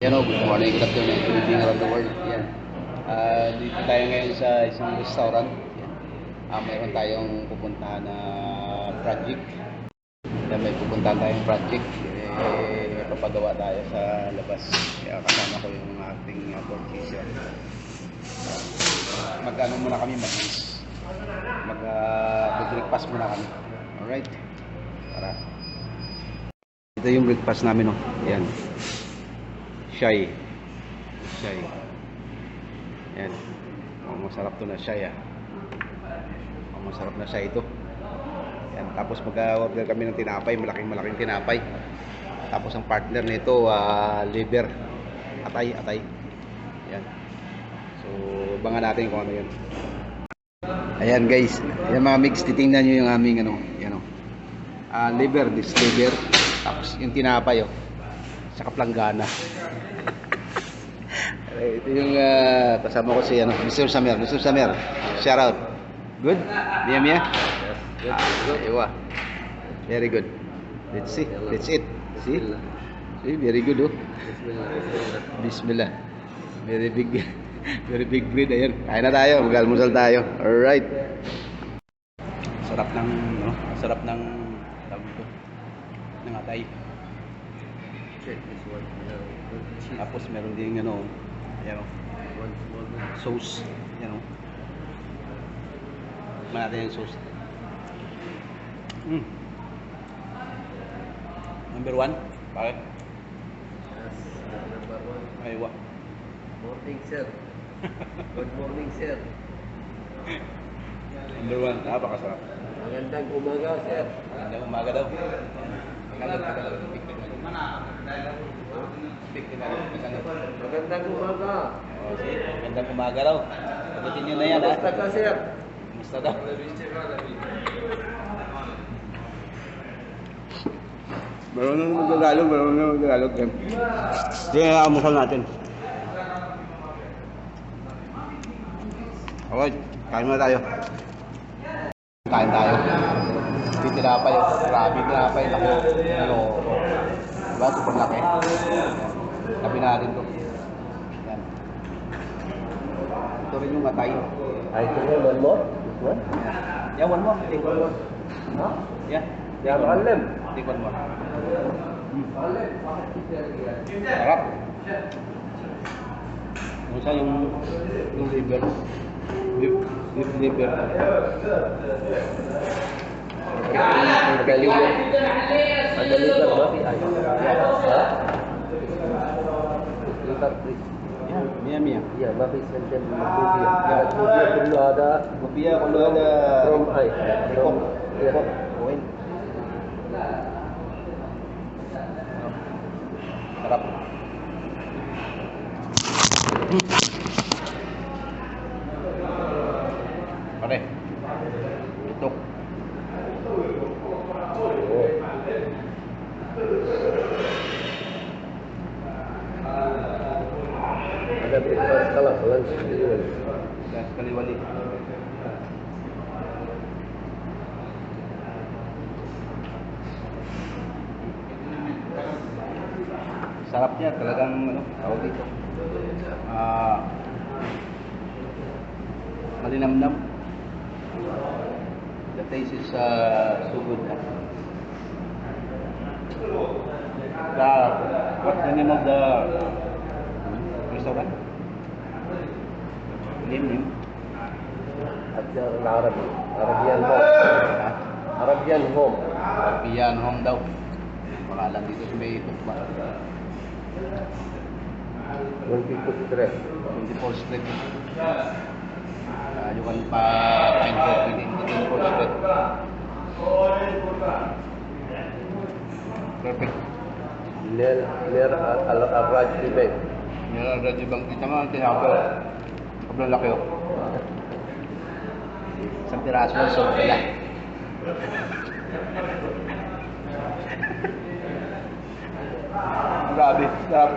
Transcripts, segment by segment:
Hello, good morning, good afternoon, good evening around the world. Yan. Dito tayo ngayon sa isang restaurant. Yan. Mayroon tayong pupuntahan na project. Yan, may pupuntahan tayong project. Papagawa tayo sa labas. Kaya kasama ko yung ating purchaser. Mag-ano muna kami, mag-breakfast muna kami. Alright? Tara. Ito yung breakfast namin, oh. Yan. Shy. Yan. Masarap to na shy, ah. Masarap na shy ito. Yan. Tapos mag-order kami ng tinapay, malaking tinapay. Tapos ang partner nito, liver. Atay. Yan. So, bangan natin kung ano 'yan. Ayan, guys. Yan mga mix, titingnan niyo yung aming ano, yan, oh. Liver, this liver. Tapos yung tinapay, oh. Saka planggana. Ito yung kasama ko si Mr. Samer. Shout out. Good? Mia? Yes. Good. Iwa. Very good. That's it. See, very good, oh. Bismillah. Very big bread. Ayan. Kain na tayo. Mag-almusal tayo. Alright. Sarap ng tawag ito. Ng atay. Tapos meron din ayan, sauce. Ayan, natin yung sauce. Number 1? Bakit? Yes, number 1. Aywa. Morning, sir. Good morning, sir. Number 1, napakasarap. Magandang umaga, sir. Magandang umaga daw. Magandang umaga. Okay, magandang umaga daw. Sagutin nyo na yan, ha? Kumusta ka, sir? Kumusta daw? Meron na mag-Tagalog. Sige, amusal natin. Okay, kain muna tayo. Kain tayo. Hindi tinapay. Grabe tinapay. Laki. Diba? Super laki. Sabi natin to. Yan. Ito rin yung atay. I think one more. This one? Yeah, one more. Take one more. Huh? Yeah. Yeah, Alim. Take one more. Sarap. Masa yung liver. Beef liver. Ada liver. Ada liver babi ayam. Liver please. Ya, Mia. Iya, babi senten lubia. Ya, lubia perlu ada. Lubia kalau ada From ay. From ya. Koin. Sarap. Pare. Tutok. Ada breakfast kalah lunch dulu. Sekali wali. Sarapnya talagang tawag dito. Malinamnam. The taste is so good. What's the name of the restaurant? Name? Ajar Arabi. Arabian Home. Arabian Home daw. Pangalan dito sa may tukba. 24 Street. 24 Street. You can find coffee in 24 Street. Perfect. Near Al-Rajdi Bank. Near Al-Rajdi Bank. Kita nga ang tinapal. Sobrang laki, oh. Isang piraso lang, sobrang laki. Grabe, sarap.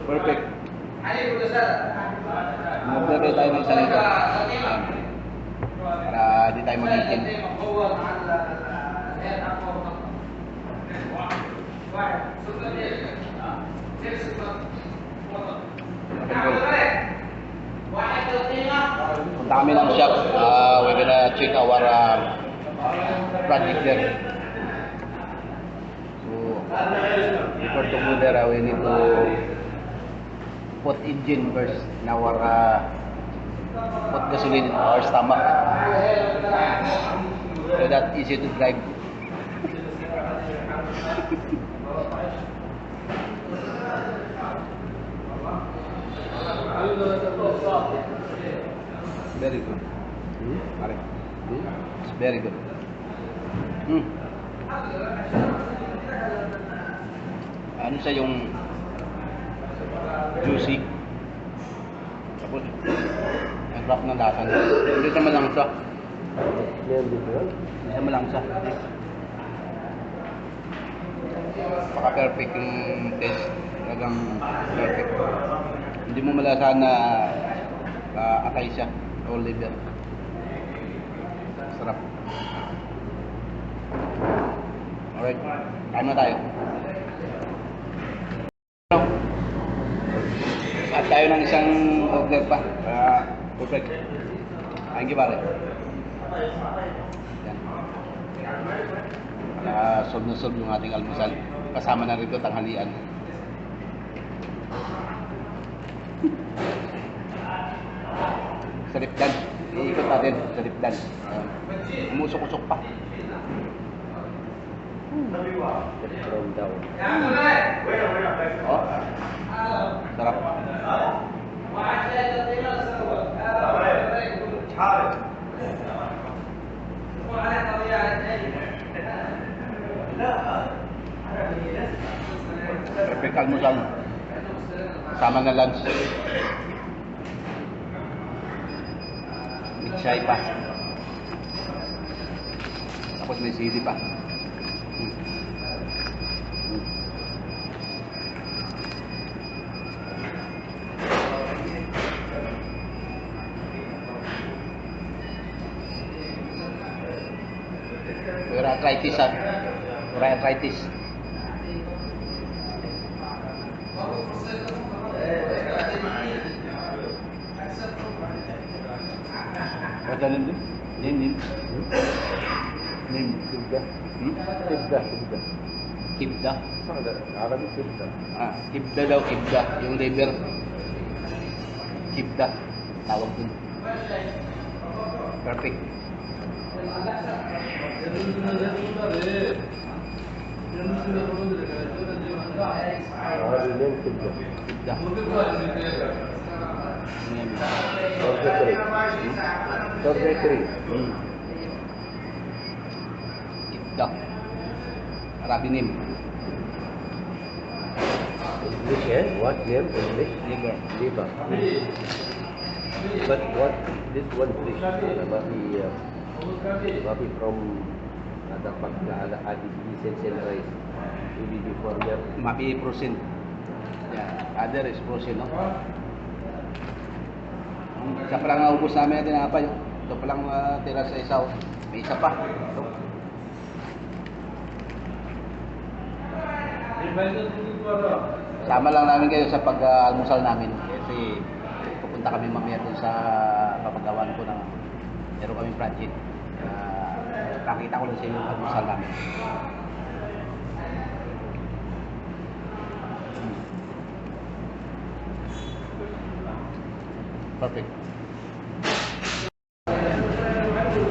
Perfect. Mag-order tayo ng isa nito. Para di tayo mag-itin. Punta kami ng shop. We're gonna check our project there. So, before to go there, we need to put engine first in our put gasoline in our stomach. So that easy to drive. Very good. Pare. It's very good. Ano siya yung juicy. Tapos ang crap ng lasa niya. Hindi siya malangsa. Yan different. Hindi siya malangsa. Baka perfect yung taste. Talagang perfect. Hindi mo malasahan na atay siya o liver. Sarap. Alright. Kain na tayo. At tayo ng isang order pa. Perfect. Thank you, pare. Yan. Solve na solve yung ating almusal. Kasama na rito tanghalian. Sa Lipdan. Iikot natin sa Lipdan. Umusok-usok pa. Just from down. Oh. Sarap. Perfect almusal. Sama na lunch. May chai pa. Tapos may sili pa. Arthritis ha. Arthritis. Ada nim? Nim. Kibda. Kibda. Kibda. Ada Arabi kibda. Kibda daw, kibda. Yung liver. Kibda. Tawag dun. Perfect. Arabi name kibda. Kibda. Sorgetri. Kibda. Arabi name. English, eh? What name? English? Liver. Liver. But what this one fish? Maybe from dapat ada essential rice. Maybe before that. Mapi protein. Yeah, other is protein, no? Isa pa lang naubos namin na tinapay. Ito pa lang tira sa isaw. May isa pa. Ito. Sama lang namin kayo sa pag-almusal namin. Kasi pupunta kami mamaya dun sa papagawan ko ng meron kaming project. Pakita ko lang sa inyo yung almusal namin. Perfect.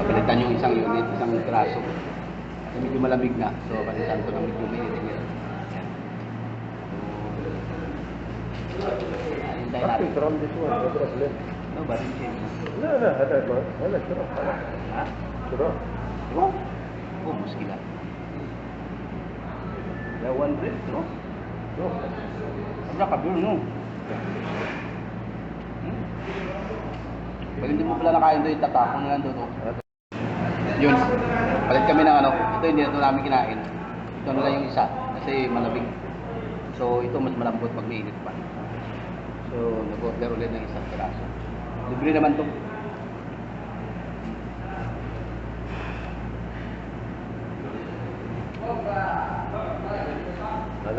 Palitan yung isang unit, isang traso. Kasi medyo malamig na. So, palitan ko ng medyo mainit. Hintay natin. Nothing from this one, no problem. No, barin change. No, sure. Ha? Sure. Wow. Oh, muskila. Ya, 100, no? No. Ang nakabir, no? Pag hindi mo pala nakain doon, itatapon na lang doon. Yun. Palit kami ng ano. Ito hindi na ito namin kinain. Ito na lang yung isa. Kasi malamig. So, ito mas malambot pag mainit pa. So, nag-order ulit ng isang piraso. Libre naman ito.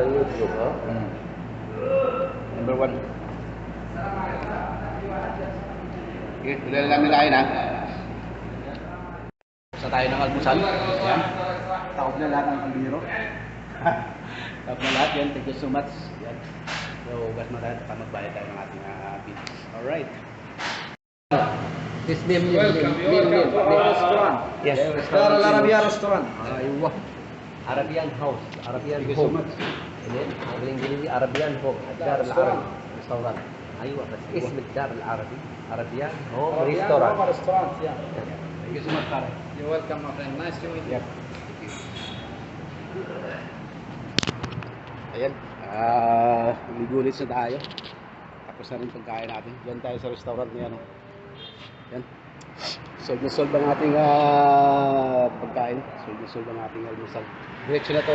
ng YouTube, ha? Number 1. Okay, tuloy lang nila kain ha. Sa tayo ng almusal. Ayan. Takot na lahat ng kaldero. Takot na lahat yan. Thank you so much. Yan. So, ugas mo tayo para magbayad tayo ng ating bill. Alright. This name. Restaurant. Yes. Dar Al Arabiya Restaurant. Aywa. Arabian house, Arabian Thank you so home. much. And then, ang English Arabian home, Dar Al Arabi restaurant. Aywa, bas اسم الدار العربي Arabian home restaurant. Restaurant, yeah. Thank you so much, pare. You're welcome, my friend. Nice to meet you. Yep. Ayan. Ligulis na tayo. Tapos na rin pagkain natin. Diyan tayo sa restaurant niya. No? Yan. Solve na solve ang ating pagkain. Solve na solve ang ating almusal. Diretso na to,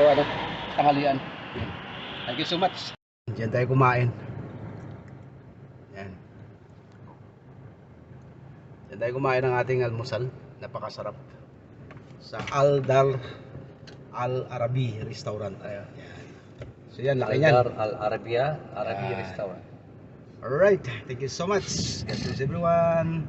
tanghalian. Yan. Thank you so much. Diyan tayo kumain. Yan. Diyan tayo kumain ng ating almusal. Napakasarap. Sa Al Arabi Restaurant. Ayan. So yan, laki yan. Dar Al Arabiya Arabi Yan. restaurant. Alright, thank you so much. God bless everyone.